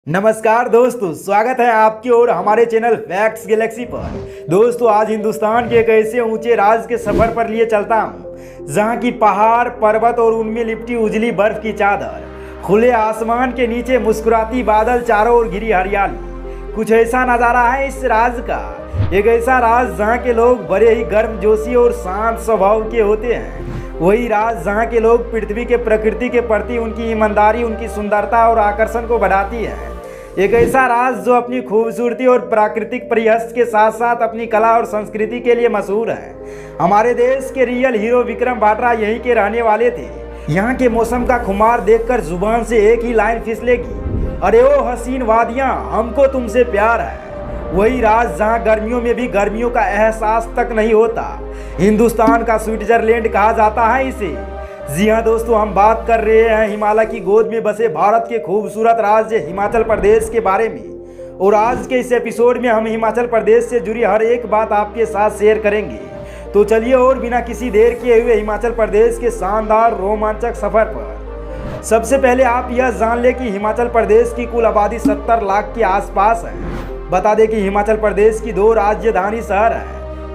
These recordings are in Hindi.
नमस्कार दोस्तों, स्वागत है आपकी और हमारे चैनल फैक्ट्स गैलेक्सी पर। दोस्तों, आज हिंदुस्तान के एक ऐसे ऊंचे राज्य के सफर पर लिए चलता हूं जहां की पहाड़, पर्वत और उनमें लिपटी उजली बर्फ की चादर, खुले आसमान के नीचे मुस्कुराती बादल, चारों ओर घिरी हरियाली। कुछ ऐसा नज़ारा है इस राज्य का, एक ऐसा राज्य जहाँ के लोग बड़े ही गर्मजोशी और शांत स्वभाव के होते हैं। वही राज्य जहाँ के लोग पृथ्वी के प्रकृति के प्रति उनकी ईमानदारी, उनकी सुंदरता और आकर्षण को बढ़ाती है। एक ऐसा राज्य जो अपनी खूबसूरती और प्राकृतिक परिहस्त के साथ साथ अपनी कला और संस्कृति के लिए मशहूर है। हमारे देश के रियल हीरो विक्रम बात्रा यहीं के रहने वाले थे। यहाँ के मौसम का खुमार देखकर जुबान से एक ही लाइन फिसलेगी, अरे ओ हसीन वादियाँ, हमको तुमसे प्यार है। वही राज्य जहाँ गर्मियों में भी गर्मियों का एहसास तक नहीं होता। हिंदुस्तान का स्विट्जरलैंड कहा जाता है इसे। जी हाँ दोस्तों, हम बात कर रहे हैं हिमालय की गोद में बसे भारत के खूबसूरत राज्य हिमाचल प्रदेश के बारे में। और आज के इस एपिसोड में हम हिमाचल प्रदेश से जुड़ी हर एक बात आपके साथ शेयर करेंगे। तो चलिए और बिना किसी देर किए हुए हिमाचल प्रदेश के शानदार रोमांचक सफर पर। सबसे पहले आप यह जान लें कि हिमाचल प्रदेश की कुल आबादी 70 लाख के आसपास है। बता दें कि हिमाचल प्रदेश की 2 राजधानी शहर है,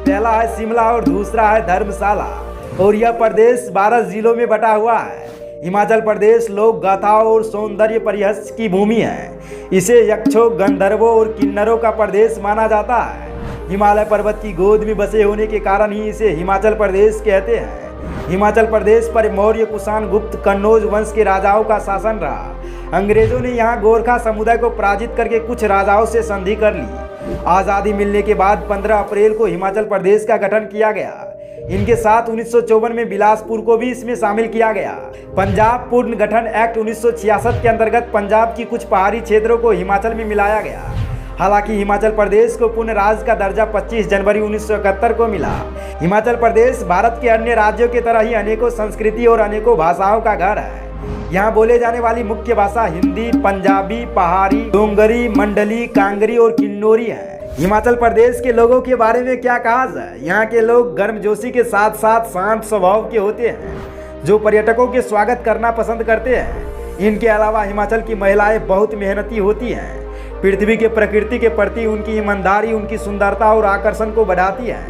पहला है शिमला और दूसरा है धर्मशाला। और यह प्रदेश 12 जिलों में बटा हुआ है। हिमाचल प्रदेश लोक गाथाओं और सौंदर्य परिहस की भूमि है। इसे यक्षों, गंधर्वों और किन्नरों का प्रदेश माना जाता है। हिमालय पर्वत की गोद में बसे होने के कारण ही इसे हिमाचल प्रदेश कहते हैं। हिमाचल प्रदेश पर मौर्य, कुषाण, गुप्त, कन्नौज वंश के राजाओं का शासन रहा। अंग्रेजों ने यहाँ गोरखा समुदाय को पराजित करके कुछ राजाओं से संधि कर ली। आज़ादी मिलने के बाद 15 अप्रैल को हिमाचल प्रदेश का गठन किया गया। इनके साथ 1954 में बिलासपुर को भी इसमें शामिल किया गया। पंजाब पूर्ण गठन एक्ट 1966 के अंतर्गत पंजाब की कुछ पहाड़ी क्षेत्रों को हिमाचल में मिलाया गया। हालांकि हिमाचल प्रदेश को पूर्ण राज्य का दर्जा 25 जनवरी 1971 को मिला। हिमाचल प्रदेश भारत के अन्य राज्यों की तरह ही अनेकों संस्कृति और अनेकों भाषाओं का घर है। यहाँ बोले जाने वाली मुख्य भाषा हिंदी, पंजाबी, पहाड़ी, डोंगरी, मंडली, कांगरी और किन्नौरी है। हिमाचल प्रदेश के लोगों के बारे में क्या कहा जाए, यहाँ के लोग गर्मजोशी के साथ साथ शांत स्वभाव के होते हैं जो पर्यटकों के स्वागत करना पसंद करते हैं। इनके अलावा हिमाचल की महिलाएं बहुत मेहनती होती हैं। पृथ्वी के प्रकृति के प्रति उनकी ईमानदारी उनकी सुंदरता और आकर्षण को बढ़ाती है।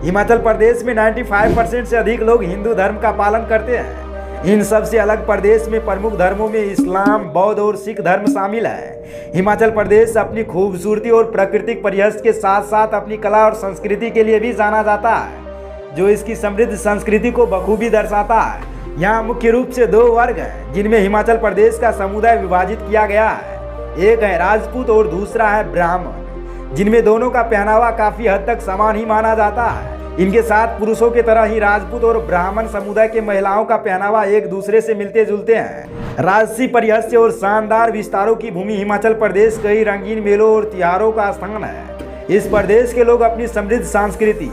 हिमाचल प्रदेश में 95% से अधिक लोग हिंदू धर्म का पालन करते हैं। इन सब से अलग प्रदेश में प्रमुख धर्मों में इस्लाम, बौद्ध और सिख धर्म शामिल है। हिमाचल प्रदेश अपनी खूबसूरती और प्राकृतिक परिहस के साथ साथ अपनी कला और संस्कृति के लिए भी जाना जाता है, जो इसकी समृद्ध संस्कृति को बखूबी दर्शाता है। यहाँ मुख्य रूप से 2 वर्ग हैं जिनमें हिमाचल प्रदेश का समुदाय विभाजित किया गया है। एक है राजपूत और दूसरा है ब्राह्मण, जिनमें दोनों का पहनावा काफी हद तक समान ही माना जाता है। इनके साथ पुरुषों की तरह ही राजपूत और ब्राह्मण समुदाय के महिलाओं का पहनावा एक दूसरे से मिलते जुलते हैं। राजसी परिहस्य और शानदार विस्तारों की भूमि हिमाचल प्रदेश कई रंगीन मेलों और त्योहारों का स्थान है। इस प्रदेश के लोग अपनी समृद्ध संस्कृति,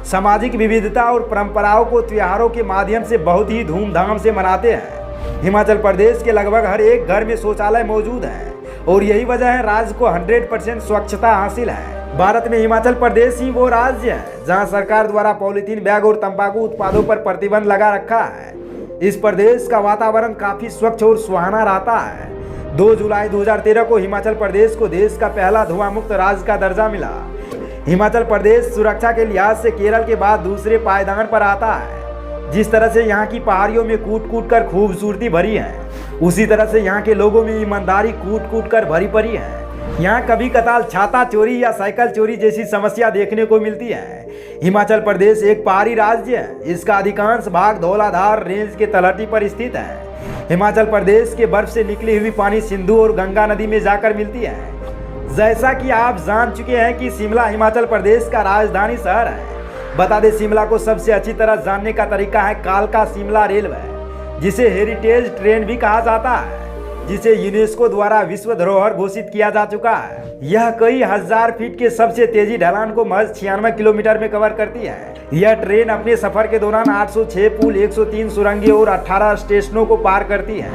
सामाजिक विविधता और परंपराओं को त्योहारों के माध्यम से बहुत ही धूमधाम से मनाते हैं। हिमाचल प्रदेश के लगभग हर एक घर में शौचालय मौजूद है और यही वजह है राज्य को 100% स्वच्छता हासिल है। भारत में हिमाचल प्रदेश ही वो राज्य है जहां सरकार द्वारा पॉलीथीन बैग और तंबाकू उत्पादों पर प्रतिबंध लगा रखा है। इस प्रदेश का वातावरण काफी स्वच्छ और सुहाना रहता है। 2 जुलाई 2013 को हिमाचल प्रदेश को देश का पहला धुआं मुक्त राज्य का दर्जा मिला। हिमाचल प्रदेश सुरक्षा के लिहाज से केरल के बाद दूसरे पायदान पर आता है। जिस तरह से यहाँ की पहाड़ियों में कूट कूट कर खूबसूरती भरी है, उसी तरह से यहाँ के लोगों में ईमानदारी कूट कूट कर भरी पड़ी है। यहाँ कभी कताल छाता चोरी या साइकिल चोरी जैसी समस्या देखने को मिलती है। हिमाचल प्रदेश एक पहाड़ी राज्य है। इसका अधिकांश भाग धौलाधार रेंज के तलहटी पर स्थित है। हिमाचल प्रदेश के बर्फ से निकली हुई पानी सिंधु और गंगा नदी में जाकर मिलती है। जैसा कि आप जान चुके हैं कि शिमला हिमाचल प्रदेश का राजधानी शहर है। बता दें, शिमला को सबसे अच्छी तरह जानने का तरीका है कालका शिमला रेलवे, जिसे हेरिटेज ट्रेन भी कहा जाता है, जिसे यूनेस्को द्वारा विश्व धरोहर घोषित किया जा चुका है। यह कई हजार फीट के सबसे तेजी ढलान को महज 96 किलोमीटर में कवर करती है। यह ट्रेन अपने सफर के दौरान 806 पुल, 103 सुरंगें और 18 स्टेशनों को पार करती है।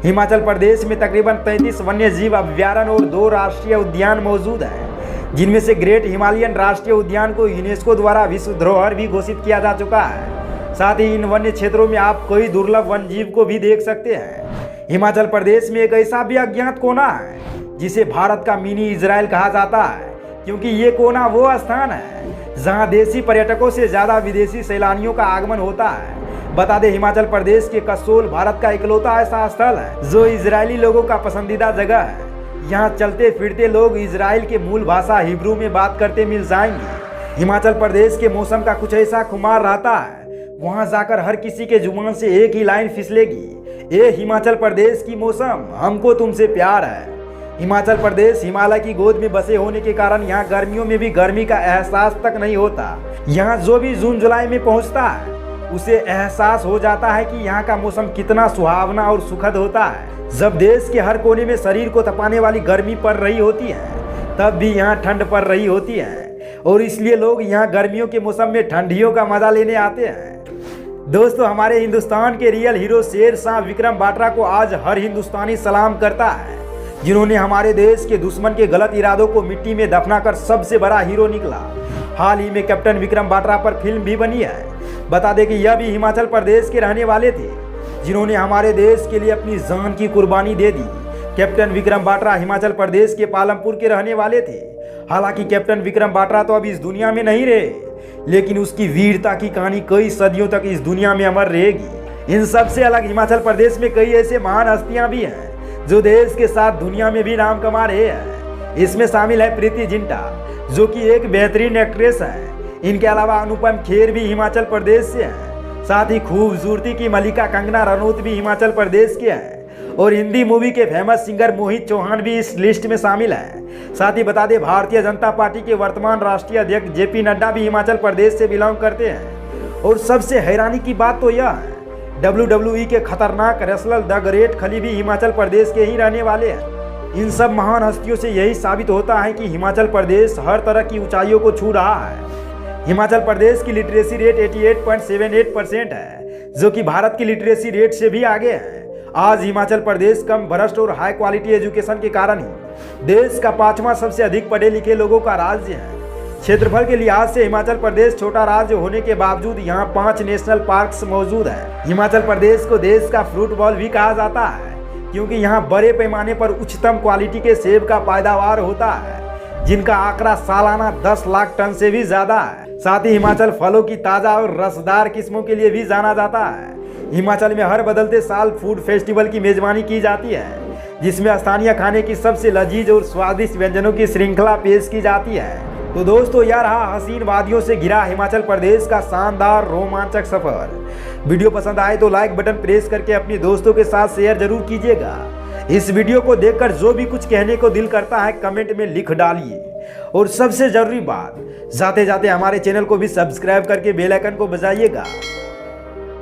हिमाचल प्रदेश में तकरीबन 33 वन्य जीव अभ्यारण्य और 2 राष्ट्रीय उद्यान मौजूद हैं, जिनमें से ग्रेट हिमालयन राष्ट्रीय उद्यान को यूनेस्को द्वारा विश्व धरोहर भी घोषित किया जा चुका है। साथ ही इन वन्य क्षेत्रों में आप कई दुर्लभ वन्य जीव को भी देख सकते हैं। हिमाचल प्रदेश में एक ऐसा भी अज्ञात कोना है जिसे भारत का मिनी इजराइल कहा जाता है, क्योंकि ये कोना वो स्थान है जहां देसी पर्यटकों से ज्यादा विदेशी सैलानियों का आगमन होता है। बता दें, हिमाचल प्रदेश के कसोल भारत का इकलौता ऐसा स्थल है जो इजरायली लोगों का पसंदीदा जगह है। यहाँ चलते फिरते लोग इजराइल के मूल भाषा हिब्रू में बात करते मिल जाएंगे। हिमाचल प्रदेश के मौसम का कुछ ऐसा खुमार रहता है, वहाँ जाकर हर किसी के जुबान से एक ही लाइन फिसलेगी, ए हिमाचल प्रदेश की मौसम, हमको तुमसे प्यार है। हिमाचल प्रदेश हिमालय की गोद में बसे होने के कारण यहाँ गर्मियों में भी गर्मी का एहसास तक नहीं होता। यहाँ जो भी जून जुलाई में पहुँचता है उसे एहसास हो जाता है कि यहाँ का मौसम कितना सुहावना और सुखद होता है। जब देश के हर कोने में शरीर को तपाने वाली गर्मी पड़ रही होती है, तब भी यहाँ ठंड पड़ रही होती है और इसलिए लोग यहाँ गर्मियों के मौसम में ठंडियों का मजा लेने आते हैं। दोस्तों, हमारे हिंदुस्तान के रियल हीरो शेर शाह विक्रम बात्रा को आज हर हिंदुस्तानी सलाम करता है, जिन्होंने हमारे देश के दुश्मन के गलत इरादों को मिट्टी में दफनाकर सबसे बड़ा हीरो निकला। हाल ही में कैप्टन विक्रम बात्रा पर फिल्म भी बनी है। बता दें कि यह भी हिमाचल प्रदेश के रहने वाले थे, जिन्होंने हमारे देश के लिए अपनी जान की कुर्बानी दे दी। कैप्टन विक्रम बात्रा हिमाचल प्रदेश के पालमपुर के रहने वाले थे। हालांकि कैप्टन विक्रम बात्रा तो अब इस दुनिया में नहीं रहे, लेकिन उसकी वीरता की कहानी कई सदियों तक इस दुनिया में अमर रहेगी। इन सब से अलग हिमाचल प्रदेश में कई ऐसे महान हस्तियां भी हैं जो देश के साथ दुनिया में भी नाम कमा रहे हैं। इसमें शामिल है प्रीति जिंटा, जो कि एक बेहतरीन एक्ट्रेस है। इनके अलावा अनुपम खेर भी हिमाचल प्रदेश से हैं। साथ ही खूबसूरती की मलिका कंगना रनौत भी हिमाचल प्रदेश के हैं और हिंदी मूवी के फेमस सिंगर मोहित चौहान भी इस लिस्ट में शामिल हैं। साथ ही बता दें, भारतीय जनता पार्टी के वर्तमान राष्ट्रीय अध्यक्ष जेपी नड्डा भी हिमाचल प्रदेश से बिलोंग करते हैं। और सबसे हैरानी की बात तो यह है, WWE के खतरनाक रेसलर द ग्रेट खली भी हिमाचल प्रदेश के ही रहने वाले हैं। इन सब महान हस्तियों से यही साबित होता है कि हिमाचल प्रदेश हर तरह की ऊंचाइयों को छू रहा है। हिमाचल प्रदेश की लिटरेसी रेट 88.78% है, जो कि भारत की लिटरेसी रेट से भी आगे है। आज हिमाचल प्रदेश कम भ्रष्ट और हाई क्वालिटी एजुकेशन के कारण ही देश का 5वां सबसे अधिक पढ़े लिखे लोगों का राज्य है। क्षेत्रफल के लिहाज से हिमाचल प्रदेश छोटा राज्य होने के बावजूद यहाँ 5 नेशनल पार्क्स मौजूद हैं। हिमाचल प्रदेश को देश का फ्रूट बॉल भी कहा जाता है, क्योंकि यहाँ बड़े पैमाने पर उच्चतम क्वालिटी के सेब का पैदावार होता है, जिनका आंकड़ा सालाना 10 लाख टन से भी ज्यादा है। साथ ही हिमाचल फलों की ताज़ा और रसदार किस्मों के लिए भी जाना जाता है। हिमाचल में हर बदलते साल फूड फेस्टिवल की मेजबानी की जाती है, जिसमें स्थानीय खाने की सबसे लजीज और स्वादिष्ट व्यंजनों की श्रृंखला पेश की जाती है। तो दोस्तों, यह रहा हसीन वादियों से घिरा हिमाचल प्रदेश का शानदार रोमांचक सफर। वीडियो पसंद आए तो लाइक बटन प्रेस करके अपने दोस्तों के साथ शेयर जरूर कीजिएगा। इस वीडियो को देखकर जो भी कुछ कहने को दिल करता है कमेंट में लिख डालिए। और सबसे जरूरी बात, जाते जाते हमारे चैनल को भी सब्सक्राइब करके बेल आइकन को बजाइएगा।